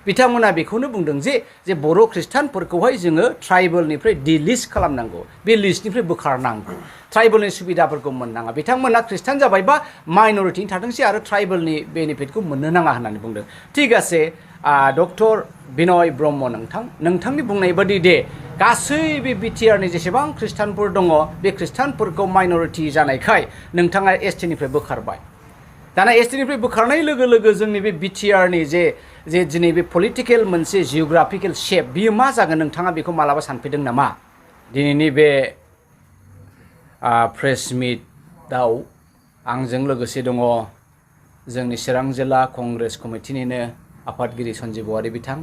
बिथांमोना बेखौनो बुंदों जे बर' खृष्टानफोरखौहाय जोङो ट्राइबेलनिफ्राय डिलिस्ट खालामनांगौ बे लिस्टनिफ्राय बोखारनांगौ ट्राइबेलनि सुबिदाफोरखौ मोननाङा बिथांमोना खृष्टान जाबायबा माइनरिटिनि थाथोंसै आरो ट्राइबेलनि बेनिफिटखौ मोननो नाङा होननानै बुंदों थिग आसे डक्टर बिनय ब्रह्म नोंथांनि बुंनाय बादि दे गासै बे बिटिआरनि जेसेबां खृष्टानफोर दङ बे खृष्टानफोरखौ माइनरिटि जानायखाय नोंथाङा एसटिनिफ्राय बोखारबाय दाना एसटिनिफ्राय बोखारनाय लोगो लोगो जोंनि बे बिटिआरनि जे दिनै बे पलिटिकेल मोनसे जिअग्राफिकेल शेप बियो मा जागोन नोंथाङा बेखौ मालाबा सानफेरदों नामा दिनैनि बे प्रेस मिटआव आंजों लोगोसे दङ जोंनि चिरां जिल्ला कंग्रेस कमिटिनिनो आफादगिरि सन्जिब औवारि बिथां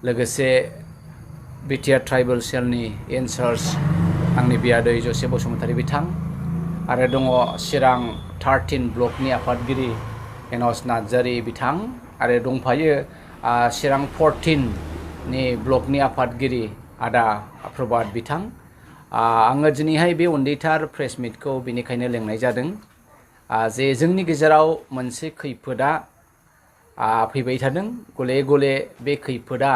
लोगोसे बिटिआर ट्राइबेल सेलनि इनचार्ज आंनि बियादै जसेफ बसुमतारी बिथां आरो दङ चिरां 13 ब्लकनि आफादगिरि एनस नार्जारी बिथां आरो दंफायो चिरां 14नि ब्लकनि आफादगिरि आदा प्रभात बिथां आङो दिनैहाय बे उन्दैथार प्रेस मिटखौ बेनिखायनो लेंनाय जादों जे जोंनि गेजेराव मोनसे खैफोदा फैबाय थादों गले गले बे खैफोदा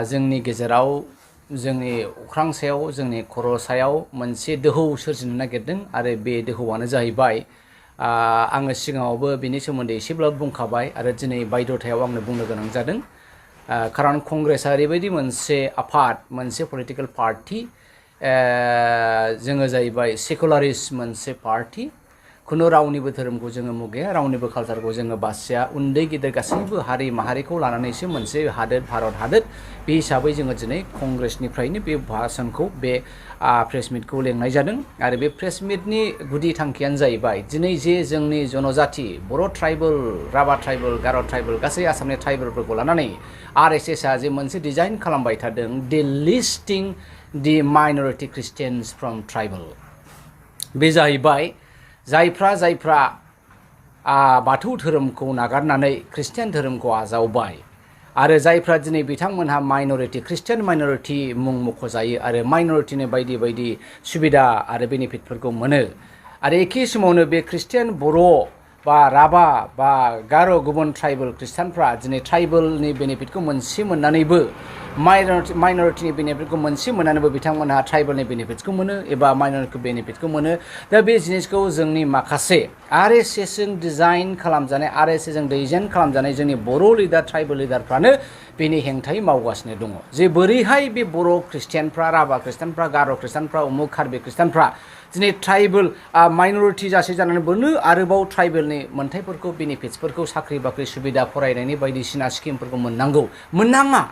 जोंनि गेजेराव जोंनि अख्रां सायाव जोंनि खर' सायाव मोनसे दोहौ सोरजिनो नागिरदों आरो बे दोहौआनो जाहैबाय आङो सिगाङावबो बेनि सोमोन्दै एसेब्लाबो बुंखाबाय आरो दिनै बायद'थायाव आंनो बुंनो गोनां जादों खारन कंग्रेसआ ओरैबायदि मोनसे आफाद मोनसे पलिटिकेल पार्टि जोङो जाहैबाय सेकुलारिस्ट मोनसे पार्टि खुनु रावनिबो धोरोमखौ जोङो मुगैया रावनिबो कालचारखौ जोङो बासिया उन्दै गिदिर गासैबो हारि माहारिखौ लानानैसो मोनसे हादोर भारत हादोर बे हिसाबै जोङो दिनै कंग्रेसनिफ्रायनो बे भाषणखौ बे प्रेस मिटखौ लेंनाय जादों आरो बे प्रेस मिटनि गुदि थांखियानो जाहैबाय दिनै जे जोंनि जनजाति बर' ट्राइबेल राभा ट्राइबेल गार' ट्राइबेल गासै आसामनि ट्राइबेलफोरखौ लानानै आरएसएसआ जे मोनसे डिजाइन खालामबाय थादों डिलिस्टिं दि माइनरिटि क्रिस्टियान्स फ्रम ट्राइबेल बे जाहैबाय जायफ्रा बाथौ धोरोमखौ नागारनानै ख्रिस्टियान धोरोमखौ आजावबाय आरो जायफ्रा दिनै बिथांमोनहा माइनरिटि ख्रिस्टियान माइनरिटि मुं मख'जायो आरो माइनरिटिनि बायदि बायदि सुबिदा आरो बेनिफिटफोरखौ मोनो आरो एखे समावनो बे ख्रिस्टियान बर' बा राभा बा गार' गुबुन ट्राइबेल ख्रिस्टानफ्रा दिनै ट्राइबेलनि बेनिफिटखौ मोनसे मोननानैबो माइनरिटिनि बेनिफिटखौ मोनसे मोननानैबो बिथांमोनहा ट्राइबेलनि बेनिफिटखौ मोनो एबा माइनरिटि बेनिफिटखौ मोनो दा बे जिनिसखौ जोंनि माखासे आरएसएसजों डिजाइन खालामजानाय आरएसएसजों डिजाइन खालामजानाय जोंनि बर' लिडार ट्राइबेल लिडारफ्रानो बेनि हेंथायै मावगासिनो दङ जे बोरैहाय बे बर' ख्रिस्टियानफ्रा राभा ख्रिस्टानफ्रा गार' ख्रिस्टानफ्रा उमुक कार्बि ख्रिस्टानफ्रा दिनै ट्राइबेल माइनरिटि जासे जानानै बोनो आरोबाव ट्राइबेलनि मोन्थायफोरखौ बेनिफिट्सफोरखौ साख्रि बाख्रि सुबिदा फरायनायनि बायदिसिना स्किमफोरखौ मोननाङा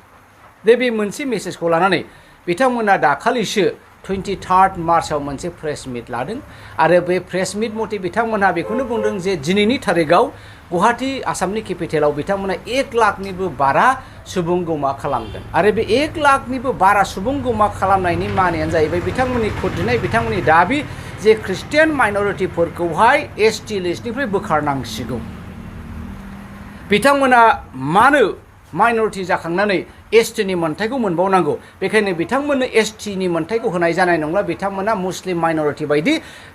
बे मोनसे मेसेजखौ लानानै बिथांमोना दाखालिसो 23 मार्चआव मोनसे प्रेस मिट लादों आरो बे प्रेस मिट मथे बिथांमोनहा बेखौनो बुंदों जे दिनैनि थारिखआव गुवाहाटी आसामनि केपिटेलाव बिथांमोना 1 लाखनिबो बारा सुबुं गौमा खालामदों आरो बे 1 लाखनिबो बारा सुबुं गौमा खालामनायनि मानियानो जाहैबाय बिथांमोननि खुद्रिनाय बिथांमोननि दाबि जे ख्रिस्टियान माइनरिटिफोरखौहाय एसटि लिस्टनिफ्राय बोखारनांसिगौ बिथांमोना मानो माइनरिटि जाखांनानै एसटिनि मोन्थायखौ मोनबावनांगौ बेखायनो बिथांमोननो एसटिनि मोन्थायखौ होनाय जानाय नंला बिथांमोना मुस्लिम माइनरिटि बायदि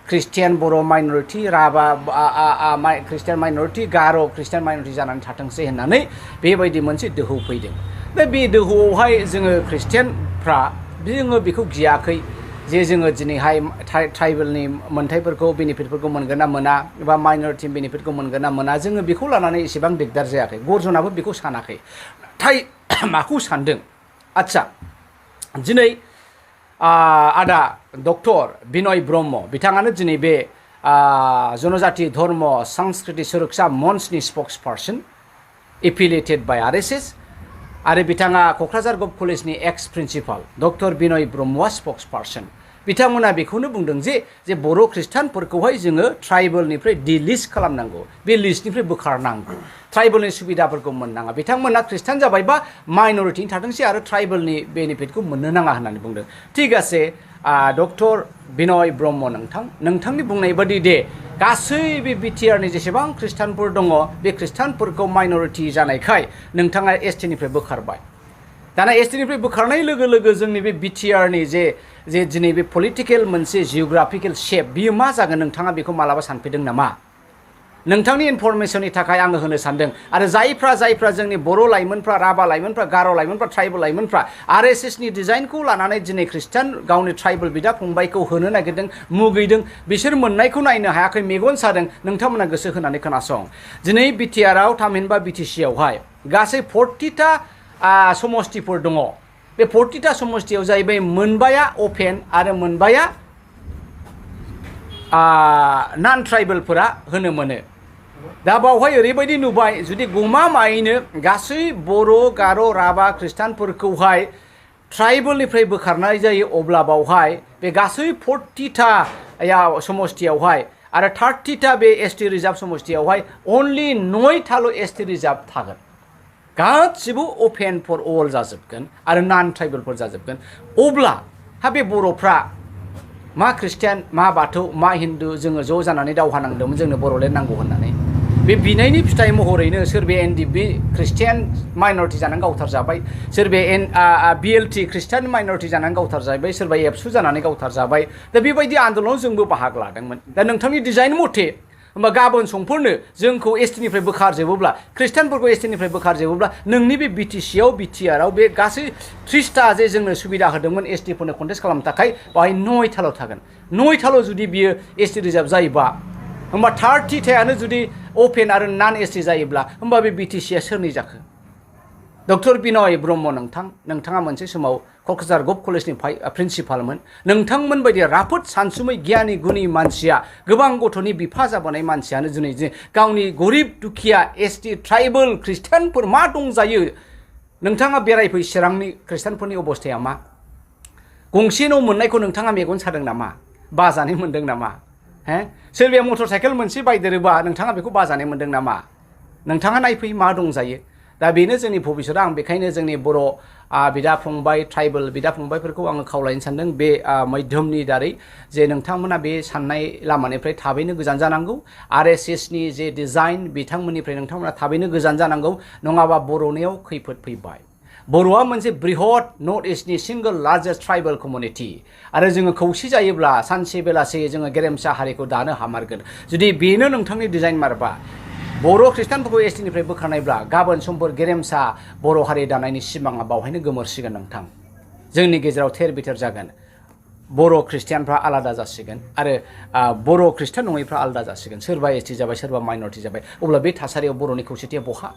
ख्रिस्टियान बर' माइनरिटि राभा ख्रिस्टियान माइनरिटि गार' ख्रिस्टियान माइनरिटि जानानै थाथोंसै होननानै बेबायदि मोनसे दोहौ फैदों दा बे दोहौआवहाय जोङो ख्रिस्टियानफ्रा जोङो बेखौ गियाखै जे जोङो दिनैहाय ट्राइबेलनि मोन्थायफोरखौ बेनिफिटफोरखौ मोनगोन ना मोना एबा माइनरिटि बेनिफिटखौ मोनगोन ना मोना जोङो बेखौ लानानै एसेबां दिगदार जायाखै गरजनाबो बेखौ सानाखै नाथाय माखौ सानदों आच्छा दिनै आदा डक्टर बिनय ब्रह्म बिथाङानो दिनै बे जनजाति धर्म सांस्कृतिक सुरक्षा मन्चनि स्पक्स पार्सन एफिलिएटेड बाय आरएसएस आरो बिथाङा क'क्राझार गभ कलेजनि एक्स प्रिन्सिपाल डक्टर बिनय ब्रह्मआ स्पक्स पार्सन बिथांमोना बेखौनो बुंदों जे बर' खृष्टानफोरखौहाय जोङो ट्राइबेलनिफ्राय डिलिस्ट खालामनांगौ बे लिस्टनिफ्राय बोखारनांगौ ट्राइबेलनि सुबिदाफोरखौ मोननाङा बिथांमोना खृष्टान जाबायबा माइनरिटिनि थाथोंसै आरो ट्राइबेलनि बेनिफिटखौ मोननो नाङा होननानै बुंदों थिग आसे डक्टर बिनय ब्रह्म नोंथांनि बुंनाय बादि दे गासै बे बिटिआरनि जेसेबां खृष्टानफोर दङ बे खृष्टानफोरखौ माइनरिटि जानायखाय नोंथाङा एसटिनिफ्राय बोखारबाय दाना एसटिनिफ्राय बोखारनाय लोगो लोगो जोंनि बे बिटिआरनि जे दिनै बे पलिटिकेल मोनसे जिअग्राफिकेल शेप बियो मा जागोन नोंथाङा बेखौ मालाबा सानफेरदों नामा नोंथांनि इनफरमेसननि थाखाय आङो होनो सानदों आरो जायफ्रा जोंनि बर' लाइमोनफ्रा राभा लाइमोनफ्रा गार' लाइमोनफ्रा ट्राइबेल लाइमोनफ्रा आरएसएसनि डिजाइनखौ लानानै दिनै ख्रिस्टान गावनि ट्राइबेल बिदा फंबायखौ होनो नागिरदों मुगैदों बिसोर मोननायखौ नायनो हायाखै मेगन सादों नोंथांमोना गोसो होनानै खोनासं दिनै बिटिआरआव थामहिनबा बिटिसिआवहाय गासै 40टा समस्तिफोर दङ बे 40टा समस्तियाव जाहैबाय मोनबाया अपेन आरो मोनबाया नन ट्राइबेलफोरा होनो मोनो दा बावहाय ओरैबायदि नुबाय जुदि गमामायैनो गासै बर' गार' राभा ख्रिस्टानफोरखौहाय ट्राइबेलनिफ्राय बोखारनाय जायो अब्ला बावहाय बे गासै 40टा समस्तियावहाय आरो 30टा बे एसटि रिजार्भ समस्तियावहाय अनलि 9टाल' एसटि रिजार्भ थागोन गासिबो अपेन फर अल जाजोबगोन आरो नन ट्राइबेलफोर जाजोबगोन अब्ला बे बर'फ्रा मा ख्रिस्टियान मा बाथौ मा हिन्दु जोङो ज' जानानै दावहा नांदोंमोन जोंनो बर'लेण्ड नांगौ होननानै बे बिनायनि फिथाइ महरैनो सोरबाया एनडिबि ख्रिस्टियान माइनरिटि जानानै गावथारजाबाय सोरबाया बिएलटि ख्रिस्टियान माइनरिटि जानानै गावथारजाबाय सोरबा एबसु जानानै गावथारजाबाय दा बेबायदि आन्दोलनाव जोंबो बाहागो लादोंमोन दा नोंथांनि डिजाइन मथे होमबा गाबोन समफोरनो जोंखौ एसटिनिफ्राय बोखारजोबोब्ला ख्रिस्टानफोरखौ एसटिनिफ्राय बोखारजोबोब्ला नोंनि बे बिटिसिआव बिटिआरआव बे गासै 30टा जे जोंनो सुबिदा होदोंमोन एसटिफोरनो कन्टेस्ट खालामनो थाखाय बाहाय 9टाल' थागोन 9टाल' जुदि बियो एसटि रिजार्भ जायोबा होमबा 30टायानो जुदि अपेन आरो नन एसटि जायोब्ला होमबा बे बिटिसिआ सोरनि जाखो डक्टर बिनय ब्रह्म नोंथाङा मोनसे समाव क'क्राझार गभ कलेजनि प्रिन्सिपालमोन नोंथांमोन बायदि राफोद सानसुमै गियानि गुनि मानसिया गोबां गथ'नि बिफा जाबोनाय मानसियानो दिनै गावनि गरिब दुखिया एसटि ट्राइबेल ख्रिस्टानफोर मा दंजायो नोंथाङा बेरायफै चिरांनि ख्रिस्टानफोरनि अबस्थाया मा गंसे न' मोननायखौ नोंथाङा मेगन सादों नामा बाजानाय मोनदों नामा सोरबाया मटर साइकेल मोनसे बायदेरोबा नोंथाङा बेखौ बाजानाय मोनदों नामा नोंथाङा नायफै मा दंजायो दा बेनो जोंनि भबिष्यतआ आं बेखायनो जोंनि बर' बिदा फंबाय ट्राइबेल बिदा फंबायफोरखौ आङो खावलायनो सानदों बे माध्यमनि दारै जे नोंथांमोना बे साननाय लामानिफ्राय थाबैनो गोजान जानांगौ आरएसएसनि जे डिजाइन बिथांमोननिफ्राय नोंथांमोना थाबैनो गोजान जानांगौ नङाबा बर'नियाव खैफोद फैबाय बर'आ मोनसे बृहत नर्थ इस्टनि सिंगल लार्जेस्ट ट्राइबेल कमिउनिटि आरो जोङो खौसे जायोब्ला सानसे बेलासे जोङो गेरेमसा हारिखौ दानो हामारगोन जुदि बेनो नोंथांनि डिजाइन मारबा बर' ख्रिस्टानफोरखौ एसटिनिफ्राय बोखारनायब्ला गाबोन समफोर गेरेमसा बर' हारि दानायनि सिमाङा बावहायनो गोमोरसिगोन नोंथां जोंनि गेजेराव थेर बिथेर जागोन बर' ख्रिस्टियानफ्रा आलादा जासिगोन आरो बर' ख्रिस्टान नङैफ्रा आलादा जासिगोन सोरबा एसटि जाबाय सोरबा माइनरिटि जाबाय अब्ला बे थासारियाव बर'नि खौसेथिया बहा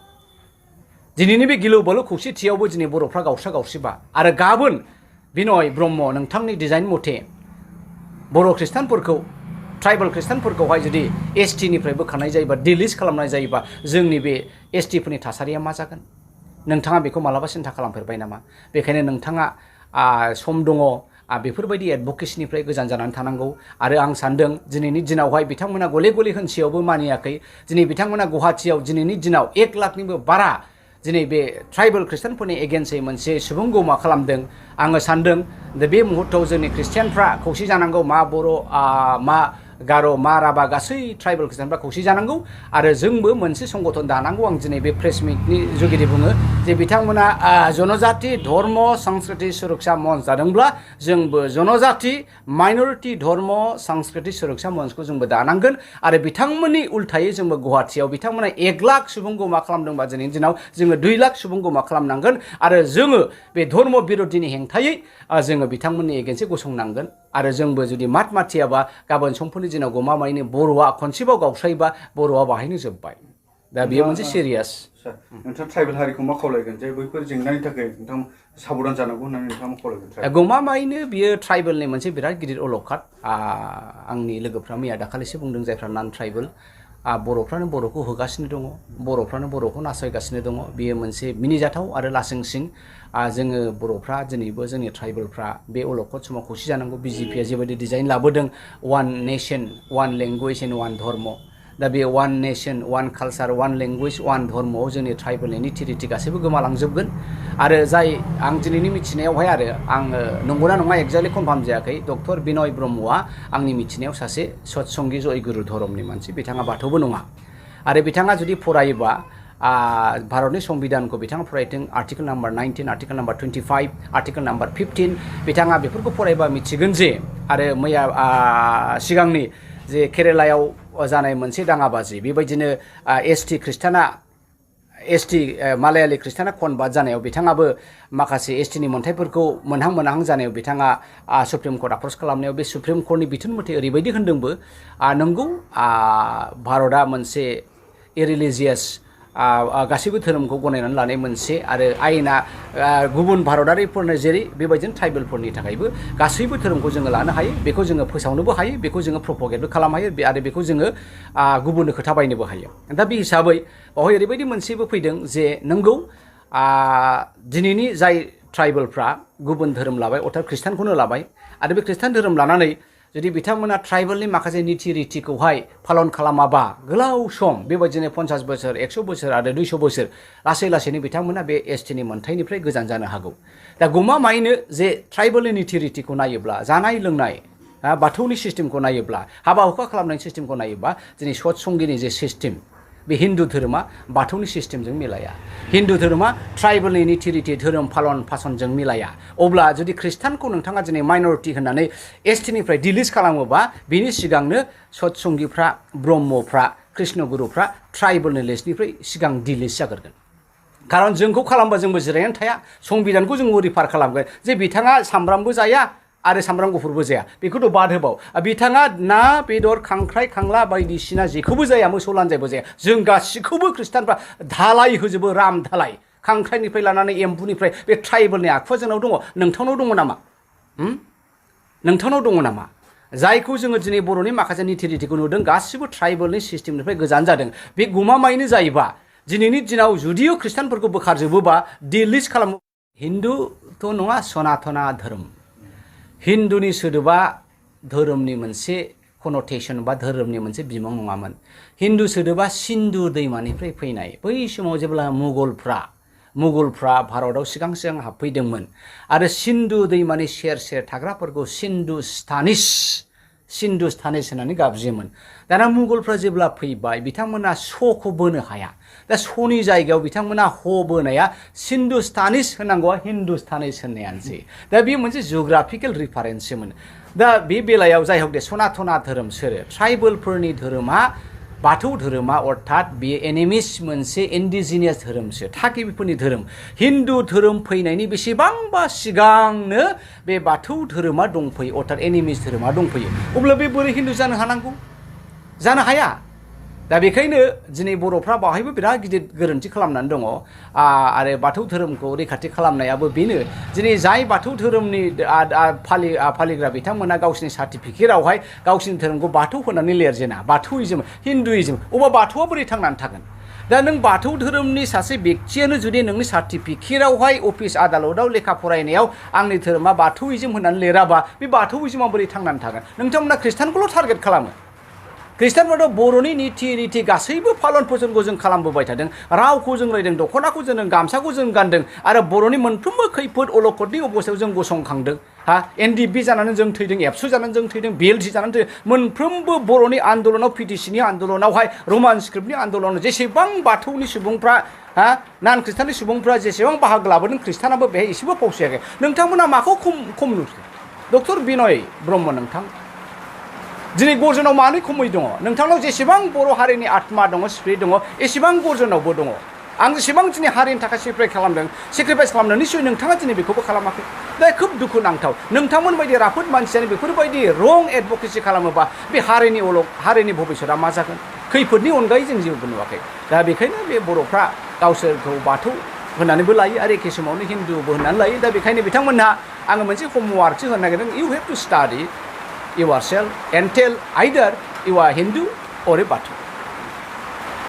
दिनैनि बे गिलु बालु खौसेथियावबो दिनै बर'फ्रा गावस्रा गावस्रिबा आरो गाबोन बिनय ब्रह्म नोंथांनि डिजाइन मथे बर' ख्रिस्टानफोरखौ ट्राइबेल ख्रिस्टानफोरखौहाय जुदि एसटिनिफ्राय बोखारनाय जायोबा डिलिस्ट खालामनाय जायोबा जोंनि बे एसटिफोरनि थासारिया मा जागोन नोंथाङा बेखौ मालाबा सिन्था खालामफेरबाय नामा बेखायनो नोंथाङा सम दङ बेफोरबायदि एडभकेसिनिफ्राय गोजान जानानै थानांगौ आरो आं सानदों दिनैनि दिनावहाय बिथांमोना गले गले होनसेयावबो मानियाखै दिनै बिथांमोना गुवाहाटियाव दिनैनि दिनाव 1 लाखनिबो बारा दिनै बे ट्राइबेल ख्रिस्टानफोरनि एगेन्स्टै मोनसे सुबुं गौमा खालामदों आङो सानदों दा बे मुहूर्तआव जोंनि ख्रिस्टियानफ्रा खौसे जानांगौ मा बर' मा गार' मा राभा गासै ट्राइबेल ख्रिस्टानफ्रा खौसे जानांगौ आरो जोंबो मोनसे संगठन दानांगौ आं दिनै बे प्रेस मिटनि जुगिदि बुङो जे बिथांमोना जनजाति धर्म संस्कृति सुरक्षा मन्च दादोंब्ला जोंबो जनजाति माइनरिटि धर्म संस्कृति सुरक्षा मन्चखौ जोंबो दानांगोन आरो बिथांमोननि उल्थायै जोंबो गुवाहाटियाव बिथांमोना 1 लाख सुबुं गौमा खालामदोंबा दिनैनि दिनाव जोङो 2 लाख सुबुं गौमा खालामनांगोन आरो जोङो बे धर्म बिर'धिनि हेंथायै जोङो बिथांमोननि एगेन्स्टै गसंनांगोन आरो जोंबो जुदि मात माथियाबा गाबोन समफोरनि दिनाव गमामायैनो बर'आ खनसेबाव गावस्रायोबा बर'आ बाहायनो जोब्बाय दा बेयो मोनसे सिरियास नोंथाङा ट्राइबेल हारिखौ मा खावलायगोन जे बैफोर जेंनानि थाखाय नोंथां साबधान जानांगौ होननानै नोंथाङा मा खावलायगोन गमामायैनो बियो ट्राइबेलनि मोनसे बिराद गिदिर अलखद आंनि लोगोफ्रा मैया दाखालिसो बुंदों जायफ्रा नन ट्राइबेल बर'फ्रानो बर'खौ होगासिनो दङ बर'फ्रानो बर'खौ नासयगासिनो दङ बेयो मोनसे मिनिजाथाव आरो लासिंसिं जोङो बर'फ्रा दिनैबो जोंनि ट्राइबेलफ्रा बे अलखद समाव खौसे जानांगौ बिजेपिआ जेबायदि डिजाइन लाबोदों 1 नेशन 1 लेंगुवेज एन्ड 1 धर्म दा बे 1 नेशन 1 कालचार 1 लेंगुवेज 1 धर्मआव जोंनि ट्राइबेलनि निटि गासैबो गोमालांजोबगोन आरो जाय आं दिनैनि मिथिनायावहाय आरो आङो नंगौना नङा एक्जेक्टलि कनफार्म जायाखै डक्टर बिनय ब्रह्मआ आंनि मिथिनायाव सासे सत्संगी जयगुरु धर्मनि मानसि बिथाङा बाथौबो नङा आरो बिथाङा जुदि फरायोबा भारतनि संबिधानखौ बिथाङा फरायदों article number 19 article number 25 article number 15 बिथाङा बेफोरखौ फरायबा मिथिगोन जे आरो मैया सिगांनि जे केरेलायाव जानाय मोनसे दाङाबाजि बेबायदिनो एसटि खृष्टाना एसटि मालायालि खृष्टाना कनभार्ट जानायाव बिथाङाबो माखासे एसटिनि मोनथायफोरखौ मोनहां जानायाव बिथाङा सुप्रिम कर्ट आप्रच खालामनायाव बे सुप्रिम कर्टनि बिथोन मथे ओरैबायदि होनदोंबो नंगौ भारतआ मोनसे इरिलिजियास गासैबो धोरोमखौ गनायनानै लानाय मोनसे आरो आयेना गुबुन भारतारिफोरनो जेरै बेबायदिनो ट्राइबेलफोरनि थाखायबो गासैबो धोरोमखौ जोङो लानो हायो बेखौ जोङो फोसावनोबो हायो बेखौ जोङो प्रपगेटबो खालामनो हायो आरो बेखौ जोङो गुबुननो खोथा बायनोबो हायो दा बे हिसाबै बावहाय ओरैबायदि मोनसेबो फैदों जे नंगौ दिनैनि जाय ट्राइबेलफ्रा गुबुन धोरोम लाबाय अर्थात खृष्टानखौनो लाबाय आरो बे खृष्टान धोरोम लानानै जुदि बिथांमोना ट्राइबेलनि माखासे नीति रितिखौहाय पालन खालामाबा गोलाव सम बेबायदिनो 50 बोसोर 100 बोसोर आरो 200 बोसोर लासैनो बिथांमोना बे एसटिनि मोनथायनिफ्राय गोजान जानो हागौ दा गमामायैनो जे ट्राइबेलनि नीति रितिखौ नायोब्ला जानाय लोंनाय बाथौनि सिस्टेमखौ नायोब्ला हाबा हुखा खालामनायनि सिस्टेमखौ नायोब्ला दिनै सतसंगिनि जे सिस्टेम बे हिन्दु धोरोमा बाथौनि सिस्टेमजों मिलाया हिन्दु धोरोमा ट्राइबेलनि नीति रिति धोरोम पालन फासनजों मिलाया अब्ला जुदि खृष्टानखौ नोंथाङा दिनै माइनरिटि होननानै एसटिनिफ्राय डिलिट खालामोबा बिनि सिगांनो सतसंगिफ्रा ब्रह्मफ्रा कृष्णगुरुफ्रा ट्राइबेलनि लिस्टनिफ्राय सिगां डिलिट जाग्रोगोन खारन जोंखौ खालामबा जोंबो जिरायनानै थाया संबिधानखौ जोंबो रिफार खालामगोन जे बिथाङा सामब्रामबो जाया आरो सामब्राम गुफुरबो जाया बेखौथ' बाद होबाव बिथाङा ना बेदर खांख्राइ खांला बायदिसिना जेखौबो जाया मोसौ लानजायबो जाया जों गासिखौबो खृष्टानफ्रा धालाय होजोबो राम धालाय खांख्राइनिफ्राय लानानै एम्बुनिफ्राय बे ट्राइबेलनि आखुवा जोंनाव दङ नोंथांनाव दङ नामा नोंथांनाव दङ नामा जायखौ जोङो दिनै बर'नि माखासे नीति रितिखौ नुदों गासिबो ट्राइबेलनि सिस्टेमनिफ्राय गोजान जादों बे गमामायैनो जायोबा दिनैनि दिनाव जुदिय' खृष्टानफोरखौ बोखारजोबोबा डिलिट खालामो हिन्दुथ' नङा सनातना धोरोम हिन्दुनि सोदोबा धोरोमनि मोनसे कन'टेसन बा धोरोमनि मोनसे बिमुं नङामोन हिन्दु सोदोबा सिन्धु दैमानिफ्राय फैनाय बै समाव जेब्ला मुगलफ्रा भारताव सिगां हाबफैदोंमोन आरो सिन्धु दैमानि सेर सेर थाग्राफोरखौ सिन्धुस्तानिस होननानै गाबज्रियोमोन दाना मुगलफ्रा जेब्ला फैबाय बिथांमोना स'खौ बोनो हाया दा स'नि जायगायाव बिथांमोना ह बोनाया सिन्धुस्तानिस होनांगौआ हिन्दुस्तानिस होननायानोसै दा बेयो मोनसे जिअ'ग्राफिकेल रिफारेन्ससोमोन दा बे बेलायाव जाय हक दे सनातना धोरोम सोरो ट्राइबेलफोरनि धोरोमा बाथौ धोरोमा अर्थात बेयो एनिमिस मोनसे इन्डिजिनियास धोरोमसो थागिबिफोरनि धोरोम हिन्दु धोरोम फैनायनि बेसेबांबा सिगांनो बे बाथौ धोरोमा दंफैयो अर्थात एनिमिस धोरोमा दंफैयो अब्ला बे बोरै हिन्दु जानो हानांगौ जानो हाया दा बेखायनो दिनै बर'फ्रा बावहायबो बिराद गिदिर गोरोन्थि खालामनानै दङ आरो बाथौ धोरोमखौ रैखाथि खालामनायाबो बेनो दिनै जाय बाथौ धोरोमनि फालिग्रा बिथांमोना गावसिनि सार्टिफिकेटआवहाय गावसिनि धोरोमखौ बाथौ होनानै लिरजेना बाथौइजम हिन्दुइजम अबा बाथौआ बोरै थांनानै थागोन दा नों बाथौ धोरोमनि सासे बेक्तियानो जुदि नोंनि सार्टिफिकेटआवहाय अफिस आदालताव लेखा फरायनायाव आंनि धोरोमा बाथौइजम होननानै लिराबा बे बाथौइजमा बोरै थांनानै थागोन नोंथांमोना खृष्टानखौल' टारगेट खालामो खृष्टानफोराथ' बर'नि नीति रिति गासैबो पालन पोषणखौ जों खालामबोबाय थादों रावखौ जों रायदों दख'नाखौ जों गामसाखौ जों गानदों आरो बर'नि मोनफ्रोमबो खैफोद अलखदनि अबस्थायाव जों गसंखांदों एनडिपि जानानै जों थैदों एबसु जानानै जों थैदों बिएलटि जानानै थैदों मोनफ्रोमबो बर'नि आन्दलनाव पिटिसिनि आन्दलनावहाय रमान स्क्रिप्टनि आन्दलनाव जेसेबां बाथौनि सुबुंफ्रा नान खृष्टाननि सुबुंफ्रा जेसेबां बाहागो लाबोदों खृष्टानाबो बेहाय एसेबो फावसायाखै नोंथांमोना माखौ खम नुखो डक्टर बिनय ब्रह्म नोंथां दिनै गरजनाव मानो खमै दङ नोंथांनाव जेसेबां बर' हारिनि आत्मा दङ स्पिरिट दङ एसेबां गरजनावबो दङ आं जेसेबां दिनै हारिनि थाखाय सेक्रिफाइस खालामदों निश्चय नोंथाङा दिनै बेखौबो खालामाखै दा खोब दुखुनांथाव नोंथांमोन बायदि राफोद मानसियानो बेफोरबायदि रं एडभकेसि खालामोबा बे हारिनि भबिष्यतआ मा जागोन खैफोदनि अनगायै जों जेबो नुवाखै दा बेखायनो बे बर'फ्रा गावसोरखौ बाथौ होननानैबो लायो आरो एखे समावनो हिन्दुबो होननानै लायो दा बेखायनो बिथांमोनहा आङो मोनसे हमवार्कसो होनो नागिरदों you have to study yourself and tell either you are Hindu or a Batu.